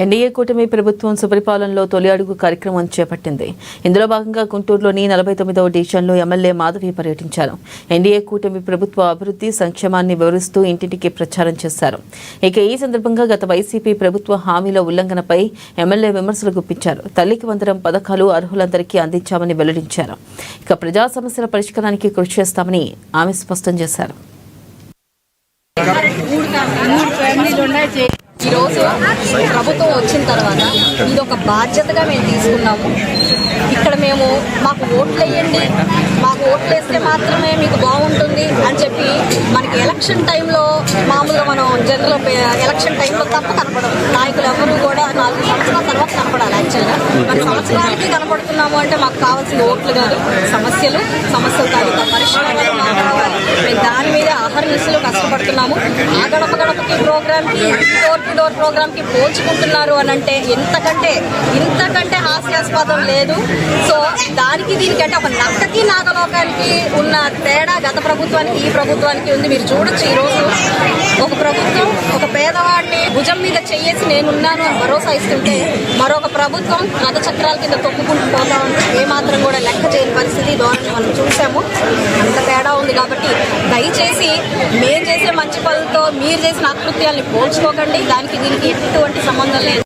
NDA కూటమి ప్రభుత్వం సుపరిపాలనలో తొలి అడుగు కార్యక్రమం చేపట్టింది. ఇందులో భాగంగా గుంటూరులోని 49వ డివిజన్లో ఎమ్మెల్యే మాధవి పర్యటించారు. ఎన్డీఏ కూటమి ప్రభుత్వ అభివృద్ధి సంక్షేమాన్ని వివరిస్తూ ఇంటింటికి ప్రచారం చేశారు. ఇక ఈ సందర్భంగా గత వైసీపీ ప్రభుత్వ హామీల ఉల్లంఘనపై ఎమ్మెల్యే విమర్శలు గుప్పించారు. తల్లికి వందనం పథకాలు అర్హులందరికీ అందించామని వెల్లడించారు. ఇక ప్రజా సమస్యల పరిష్కారానికి కృషి చేస్తామని ఆమె స్పష్టం చేశారు. ఈరోజు ప్రభుత్వం వచ్చిన తర్వాత ఇది ఒక బాధ్యతగా మేము తీసుకున్నాము. ఇక్కడ మేము మాకు ఓట్లు వేయండి, మాకు ఓట్లు వేస్తే మాత్రమే మీకు బాగుంటుంది అని చెప్పి మనకి ఎలక్షన్ టైంలో మామూలుగా మనం జనరల్ ఎలక్షన్ టైంలో తప్ప కనపడం నాయకులు ఎవరు కూడా 4 సంవత్సరాల తర్వాత కనపడాలి. యాక్చువల్గా మన సంవత్సరానికి కనపడుతున్నాము అంటే మాకు కావాల్సిన ఓట్లు కాదు, సమస్యల తాలూకా పరిష్కారాలు మాకు కావాలి. మేము దాని మీద అహర్నిశలు కష్టపడుతున్నాము. ఆ గడప గడపకి ప్రోగ్రామ్కి, డోర్ టు డోర్ ప్రోగ్రామ్కి పోల్చుకుంటున్నారు అని అంటే ఇంతకంటే హాస్యాస్పదం లేదు. సో దానికి దీనికంటే ఒక నక్కకి నాగలోకానికి ఉన్న తేడా గత ప్రభుత్వానికి ఈ ప్రభుత్వానికి ఉంది. మీరు చూడొచ్చు, ఈరోజు ఒక ప్రభుత్వం ఒక పేదవాడిని భుజం మీద చెయ్యేసి నేనున్నాను అని భరోసా ఇస్తుంటే మరొక ప్రభుత్వం రథచక్రాల కింద తొక్కుకుంటూ పోతా ఉంటే ఏమాత్రం కూడా లెక్క చేయని పరిస్థితి ధోరణి మనం చూసాము. అంత తేడా ఉంది. కాబట్టి దయచేసి మేము చేసే మంచి పనులతో మీరు చేసిన అకృత్యాల్ని పోల్చుకోకండి. దానికి దీనికి ఎటువంటి సంబంధం లేదు.